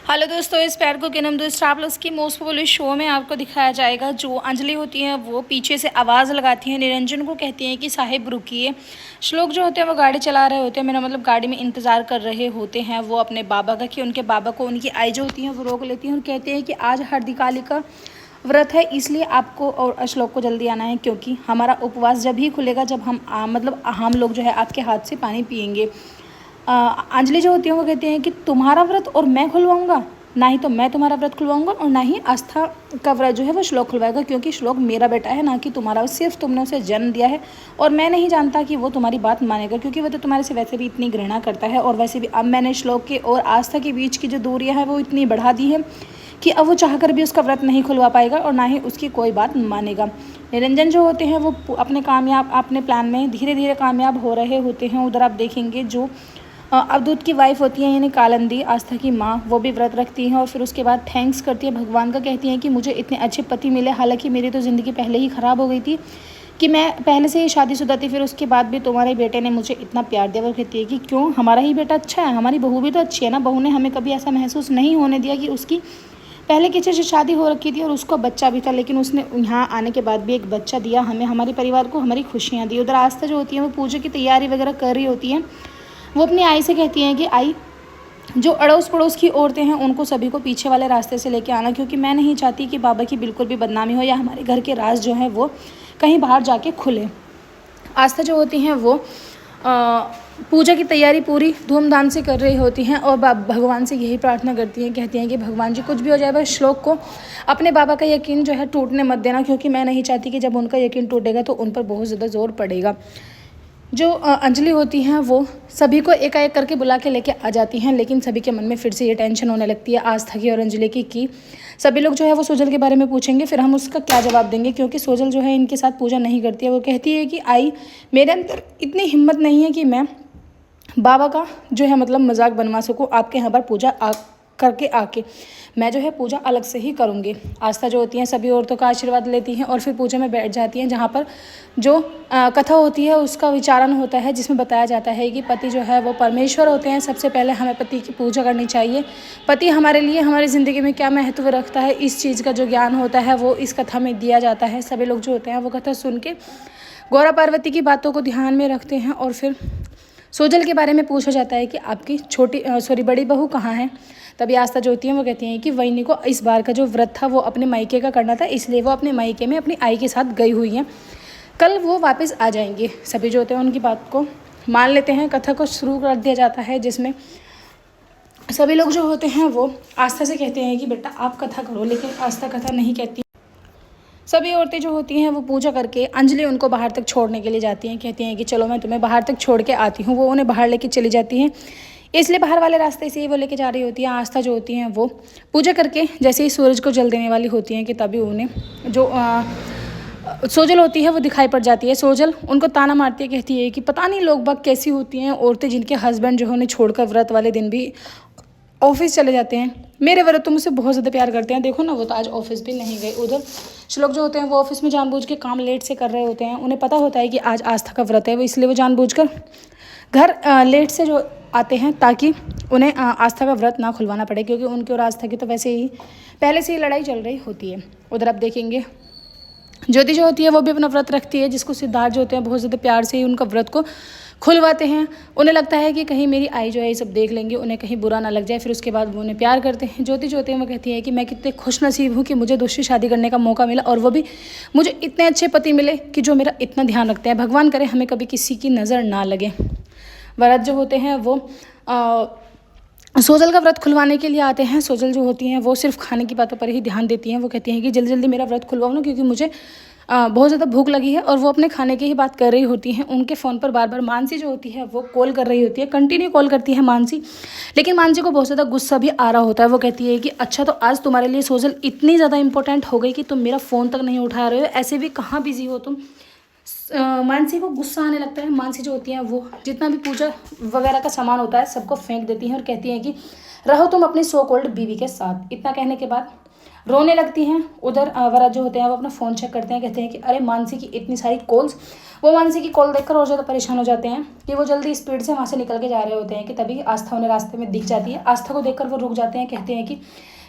Hello दोस्तों, इस प्यार को किनम दो स्टार प्लस की मोस्ट पॉपुलर शो में आपको दिखाया जाएगा। जो अंजलि होती हैं वो पीछे से आवाज़ लगाती हैं, निरंजन को कहती हैं कि साहिब रुकिए। श्लोक जो होते हैं वो गाड़ी चला रहे होते हैं, मेरा मतलब गाड़ी में इंतज़ार कर रहे होते हैं वो अपने बाबा का, कि उनके बाबा को उनकी आई जो होती हैं वो रोक लेती हैं और कहते हैं कि आज हरदीकाली का व्रत है, इसलिए आपको और श्लोक को जल्दी आना है, क्योंकि हमारा उपवास जब ही खुलेगा जब हम लोग जो है आपके हाथ से पानी पियेंगे। अंजलि जो होती है वो कहती हैं कि तुम्हारा व्रत और मैं खुलवाऊंगा, ना ही तो मैं तुम्हारा व्रत खुलवाऊंगा और ना ही आस्था का व्रत जो है वो श्लोक खुलवाएगा, क्योंकि श्लोक मेरा बेटा है ना कि तुम्हारा। सिर्फ तुमने उसे जन्म दिया है और मैं नहीं जानता कि वो तुम्हारी बात मानेगा, क्योंकि वो तो तुम्हारे से वैसे भी इतनी घृणा करता है। और वैसे भी अब मैंने श्लोक के और आस्था के बीच की जो दूरियाँ हैं वो इतनी बढ़ा दी है कि अब वो चाहकर भी उसका व्रत नहीं खुलवा पाएगा और ना ही उसकी कोई बात मानेगा। निरंजन जो होते हैं वो अपने प्लान में धीरे धीरे कामयाब हो रहे होते हैं। उधर आप देखेंगे जो अवधूत की वाइफ होती है यानी कालंदी, आस्था की माँ, वो भी व्रत रखती हैं और फिर उसके बाद थैंक्स करती है भगवान का, कहती हैं कि मुझे इतने अच्छे पति मिले। हालांकि मेरी तो ज़िंदगी पहले ही ख़राब हो गई थी कि मैं पहले से ही शादीशुदा थी, फिर उसके बाद भी तुम्हारे बेटे ने मुझे इतना प्यार दिया। वो कहती है कि क्यों, हमारा ही बेटा अच्छा है, हमारी बहू भी तो अच्छी है ना। बहू ने हमें कभी ऐसा महसूस नहीं होने दिया कि उसकी पहले किसी से शादी हो रखी थी और उसको बच्चा भी था, लेकिन उसने यहाँ आने के बाद भी एक बच्चा दिया हमें, हमारे परिवार को हमारी खुशियाँ दी। उधर आस्था जो होती है वो पूजा की तैयारी वगैरह कर रही होती हैं। वो अपनी आई से कहती हैं कि आई, जो अड़ोस पड़ोस की औरतें हैं उनको सभी को पीछे वाले रास्ते से लेके आना, क्योंकि मैं नहीं चाहती कि बाबा की बिल्कुल भी बदनामी हो या हमारे घर के राज जो है वो कहीं बाहर जाके खुले। आस्था जो होती हैं वो पूजा की तैयारी पूरी धूमधाम से कर रही होती हैं और भगवान से यही प्रार्थना करती हैं, कहती हैं कि भगवान जी कुछ भी हो जाए बस श्लोक को अपने बाबा का यकीन जो है टूटने मत देना, क्योंकि मैं नहीं चाहती कि जब उनका यकीन टूटेगा तो उन पर बहुत ज़्यादा जोर पड़ेगा। जो अंजलि होती हैं वो सभी को एकाएक करके बुला के लेके आ जाती हैं, लेकिन सभी के मन में फिर से ये टेंशन होने लगती है आस्था की और अंजलि की कि सभी लोग जो है वो सोजल के बारे में पूछेंगे, फिर हम उसका क्या जवाब देंगे, क्योंकि सोजल जो है इनके साथ पूजा नहीं करती है। वो कहती है कि आई, मेरे अंदर इतनी हिम्मत नहीं है कि मैं बाबा का जो है मतलब मजाक बनवा सकूँ आपके यहाँ पर पूजा करके आके, मैं जो है पूजा अलग से ही करूँगी। आस्था जो होती हैं सभी औरतों का आशीर्वाद लेती हैं और फिर पूजा में बैठ जाती हैं, जहाँ पर जो कथा होती है उसका विचारण होता है, जिसमें बताया जाता है कि पति जो है वो परमेश्वर होते हैं। सबसे पहले हमें पति की पूजा करनी चाहिए। पति हमारे लिए हमारी ज़िंदगी में क्या महत्व रखता है, इस चीज़ का जो ज्ञान होता है वो इस कथा में दिया जाता है। सभी लोग जो होते हैं वो कथा सुन के गौरा पार्वती की बातों को ध्यान में रखते हैं और फिर सोजल के बारे में पूछा जाता है कि आपकी बड़ी बहू कहाँ है। तभी आस्था जो होती है वो कहती हैं कि वैनी को इस बार का जो व्रत था वो अपने मायके का करना था, इसलिए वो अपने मायके में अपनी आई के साथ गई हुई हैं, कल वो वापस आ जाएंगे। सभी जो होते हैं उनकी बात को मान लेते हैं। कथा को शुरू कर दिया जाता है, जिसमें सभी लोग जो होते हैं वो आस्था से कहते हैं कि बेटा आप कथा करो, लेकिन आस्था कथा नहीं कहती। सभी औरतें जो होती हैं वो पूजा करके अंजलि उनको बाहर तक छोड़ने के लिए जाती हैं, कहती हैं कि चलो मैं तुम्हें बाहर तक छोड़ के आती हूँ। वो उन्हें बाहर लेके चली जाती हैं, इसलिए बाहर वाले रास्ते से ही वो लेके जा रही होती हैं। आस्था जो होती हैं वो पूजा करके जैसे ही सूरज को जल देने वाली होती हैं कि तभी उन्हें जो सोजल होती है वो दिखाई पड़ जाती है। सोजल उनको ताना मारती है, कहती है कि पता नहीं लोग बाग कैसी होती हैं औरतें, जिनके हस्बैंड जो है उन्हें छोड़कर व्रत वाले दिन भी ऑफिस चले जाते हैं। मेरे व्रत तो मुझसे बहुत ज़्यादा प्यार करते हैं, देखो ना वो तो आज ऑफिस भी नहीं गए। उधर श्लोक जो होते हैं वो ऑफिस में जानबूझ के काम लेट से कर रहे होते हैं। उन्हें पता होता है कि आज आस्था का व्रत है, वो इसलिए वो जानबूझकर घर लेट से जो आते हैं ताकि उन्हें आस्था का व्रत ना खुलवाना पड़े, क्योंकि उनकी और आस्था की तो वैसे ही पहले से ही लड़ाई चल रही होती है। उधर आप देखेंगे ज्योति जो होती है वो भी अपना व्रत रखती है, जिसको सिद्धार्थ जो होते हैं बहुत ज़्यादा प्यार से ही उनका व्रत को खुलवाते हैं। उन्हें लगता है कि कहीं मेरी आई जो है ये सब देख लेंगे, उन्हें कहीं बुरा ना लग जाए, फिर उसके बाद वो उन्हें प्यार करते हैं। ज्योति जो होते हैं वो कहती है कि मैं कितने खुश नसीब हूँ कि मुझे दूसरी शादी करने का मौका मिला और वो भी मुझे इतने अच्छे पति मिले कि जो मेरा इतना ध्यान रखते हैं। भगवान करे हमें कभी किसी की नज़र ना लगे। व्रत जो होते हैं वो सोजल का व्रत खुलवाने के लिए आते हैं। सोजल जो होती हैं वो सिर्फ खाने की बातों पर ही ध्यान देती हैं। वो कहती हैं कि जल्दी जल्दी मेरा व्रत खुलवाओ ना, क्योंकि मुझे बहुत ज़्यादा भूख लगी है। और वो अपने खाने की ही बात कर रही होती हैं। उनके फ़ोन पर बार बार मानसी जो होती है वो कॉल कर रही होती है, कंटिन्यू कॉल करती है मानसी, लेकिन मानसी को बहुत ज़्यादा गुस्सा भी आ रहा होता है। वो कहती है कि अच्छा तो आज तुम्हारे लिए सोजल इतनी ज़्यादा इंपॉर्टेंट हो गई कि तुम मेरा फ़ोन तक नहीं उठा रहे हो, ऐसे भी कहाँ बिजी हो तुम। मानसी को गुस्सा आने लगता है। मानसी जो होती हैं वो जितना भी पूजा वगैरह का सामान होता है सबको फेंक देती हैं और कहती हैं कि रहो तुम अपनी सो कॉल्ड बीवी के साथ। इतना कहने के बाद रोने लगती हैं। उधर वरद जो होते हैं वो अपना फ़ोन चेक करते हैं, कहते हैं कि अरे मानसी की इतनी सारी कॉल्स। वो मानसी की कॉल देखकर और ज़्यादा परेशान हो जाते हैं कि वो जल्दी स्पीड से वहाँ से निकल के जा रहे होते हैं कि तभी आस्था उन्हें रास्ते में दिख जाती है। आस्था को देखकर वो रुक जाते हैं, कहते हैं कि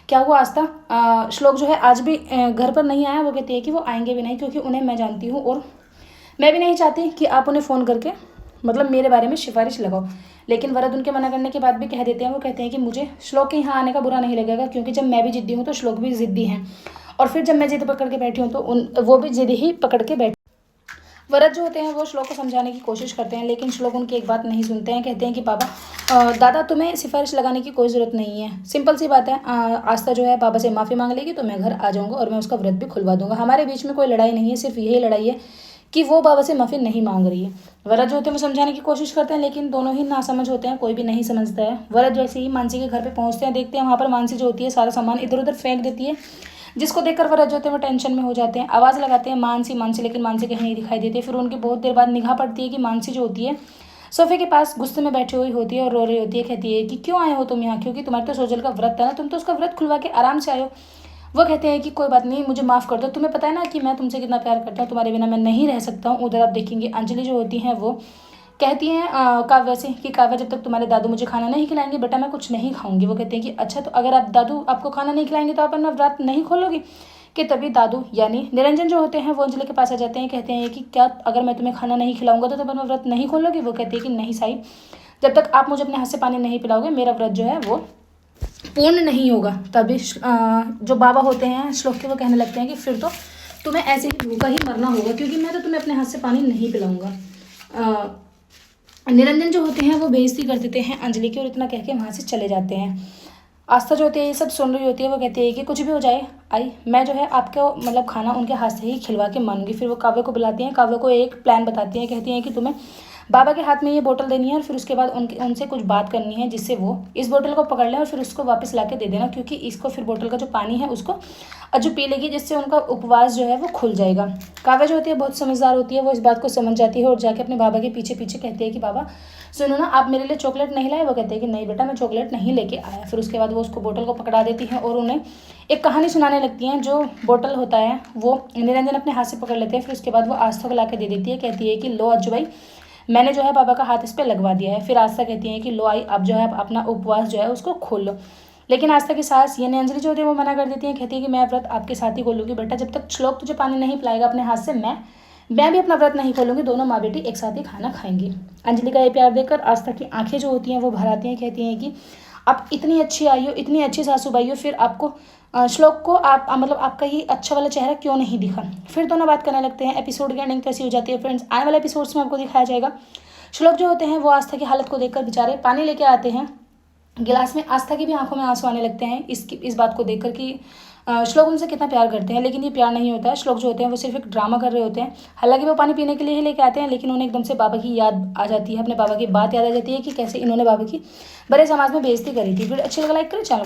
क्या हुआ आस्था? श्लोक जो है आज भी घर पर नहीं आया। वो कहती है कि वो आएंगे भी नहीं, क्योंकि उन्हें मैं जानती हूँ और मैं भी नहीं चाहती कि आप उन्हें फ़ोन करके मतलब मेरे बारे में सिफारिश लगाओ। लेकिन वरद उनके मना करने के बाद भी कह देते हैं। वो कहते हैं कि मुझे श्लोक के यहाँ आने का बुरा नहीं लगेगा, क्योंकि जब मैं भी ज़िद्दी हूँ तो श्लोक भी ज़िद्दी हैं, और फिर जब मैं ज़िद पकड़ के बैठी हूँ तो वो भी ज़िद ही पकड़ के बैठे। वरद जो होते हैं वो श्लोक को समझाने की कोशिश करते हैं, लेकिन श्लोक उनकी एक बात नहीं सुनते हैं। कहते हैं कि बाबा दादा तुम्हें सिफारिश लगाने की कोई ज़रूरत नहीं है, सिंपल सी बात है। आस्था जो है बाबा से माफ़ी मांग लेगी तो मैं घर आ जाऊँगा और मैं उसका व्रत भी खुलवा दूंगा। हमारे बीच में कोई लड़ाई नहीं है, सिर्फ यही लड़ाई है कि वो बाबा से माफ़ी नहीं मांग रही है। वरद जो होते हैं वो समझाने की कोशिश करते हैं, लेकिन दोनों ही नासमझ होते हैं, कोई भी नहीं समझता है। वरद जैसे ही मानसी के घर पे पहुंचते हैं, देखते हैं वहाँ पर मानसी जो होती है सारा सामान इधर उधर फेंक देती है, जिसको देखकर वरद जो होते हैं वो टेंशन में हो जाते हैं। आवाज़ लगाते हैं मानसी मानसी, लेकिन मानसी कहीं नहीं दिखाई देती। फिर उनकी बहुत देर बाद निगाह पड़ती है कि मानसी जो होती है सोफे के पास गुस्से में बैठी हुई होती है और रो रही होती है। कहती है कि क्यों आए हो तुम यहाँ? क्योंकि तुम्हारे तो सोजल का व्रत था ना, तुम तो उसका व्रत खुलवा के आराम से आए हो। वो कहते हैं कि कोई बात नहीं, मुझे माफ़ कर दो, तुम्हें पता है ना कि मैं तुमसे कितना प्यार करता हूँ, तुम्हारे बिना मैं नहीं रह सकता हूँ। उधर आप देखेंगे अंजलि जो होती हैं वो कहती हैं काव्या से कि काव्या जब तक तुम्हारे दादू मुझे खाना नहीं खिलाएंगे बेटा मैं कुछ नहीं खाऊंगी। वो कहते हैं कि अच्छा तो अगर आप दादू आपको खाना नहीं खिलाएंगे तो आप अपना व्रत नहीं खोलोगी? कि तभी दादू यानी निरंजन जो होते हैं वो अंजलि के पास आ जाते हैं। कहते हैं कि क्या अगर मैं तुम्हें खाना नहीं खिलाऊंगा तो तुम अपना व्रत नहीं खोलोगी? वो कहती है कि नहीं साई, जब तक आप मुझे अपने हाथ से पानी नहीं पिलाओगे मेरा व्रत जो है वो पूर्ण नहीं होगा। तभी जो बाबा होते हैं श्लोक के वो कहने लगते हैं कि फिर तो तुम्हें ऐसे ही भूखा ही मरना होगा, क्योंकि मैं तो तुम्हें अपने हाथ से पानी नहीं पिलाऊंगा। निरंजन जो होते हैं वो बेइज्जती कर देते हैं अंजलि की और इतना कह के वहाँ से चले जाते हैं। आस्था जो होती है ये सब सुन रही होती है। वो कहती है कि कुछ भी हो जाए आई, मैं जो है आपको मतलब खाना उनके हाथ से ही खिलवा के मानूंगी। फिर वो काव्य को बुलाती हैं, काव्य को एक प्लान बताती हैं। कहती हैं कि तुम्हें बाबा के हाथ में ये बोतल देनी है और फिर उसके बाद उनसे कुछ बात करनी है जिससे वो इस बोतल को पकड़ लें और फिर उसको वापस ला के दे देना, क्योंकि इसको फिर बोतल का जो पानी है उसको अज्जू पी लेगी, जिससे उनका उपवास जो है वो खुल जाएगा। काव्य जो होती है बहुत समझदार होती है, वो इस बात को समझ जाती है और जाके अपने बाबा के पीछे पीछे कहती है कि बाबा सुनो ना, आप मेरे लिए चॉकलेट नहीं लाए? वो कहते हैं कि नहीं बेटा मैं चॉकलेट नहीं लेके आया। फिर उसके बाद वो उसको बोतल को पकड़ा देती हैं और उन्हें एक कहानी सुनाने लगती हैं। जो बोतल होता है वो निरंजन अपने हाथ से पकड़ लेते हैं। फिर उसके बाद वो आस्था को ला के दे देती है। कहती है कि लो अज्जू भाई, मैंने जो है बाबा का हाथ इस पर लगवा दिया है। फिर आस्था कहती है कि लो आई, अब जो है अपना उपवास जो है उसको खोल लो। लेकिन आस्था की सास यानी अंजलि जो होती है वो मना कर देती है। कहती है कि मैं व्रत आपके साथ ही खोलूंगी बेटा, जब तक श्लोक तुझे पानी नहीं पिलाएगा अपने हाथ से मैं भी अपना व्रत नहीं खोलूंगी, दोनों माँ बेटी एक साथ ही खाना खाएंगी। अंजलि का ये प्यार देखकर आस्था की आंखें जो होती हैं वो भर आती हैं। कहती हैं कि आप इतनी अच्छी आई हो, इतनी अच्छी सासू बाई हो, फिर आपको श्लोक को आप मतलब आपका ये अच्छा वाला चेहरा क्यों नहीं दिखा? फिर दोनों बात करने लगते हैं। एपिसोड की एंडिंग कैसी हो जाती है फ्रेंड्स, आने वाले एपिसोड्स में आपको दिखाया जाएगा। श्लोक जो होते हैं वो आस्था की हालत को देखकर बेचारे पानी लेके आते हैं गिलास में। आस्था की भी आंखों में आंसू आने लगते हैं इस बात को देखकर कि श्लोक उनसे कितना प्यार करते हैं, लेकिन ये प्यार नहीं होता है। श्लोक जो होते हैं वो सिर्फ एक ड्रामा कर रहे होते हैं। हालांकि वो पानी पीने के लिए ही लेके आते हैं, लेकिन उन्हें एकदम से बाबा की याद आ जाती है, अपने बाबा की बात याद आ जाती है कि कैसे इन्होंने बाबा की बड़े समाज में बेइज्जती करी थी। फिर अच्छी लगा लाइक करें चैनल।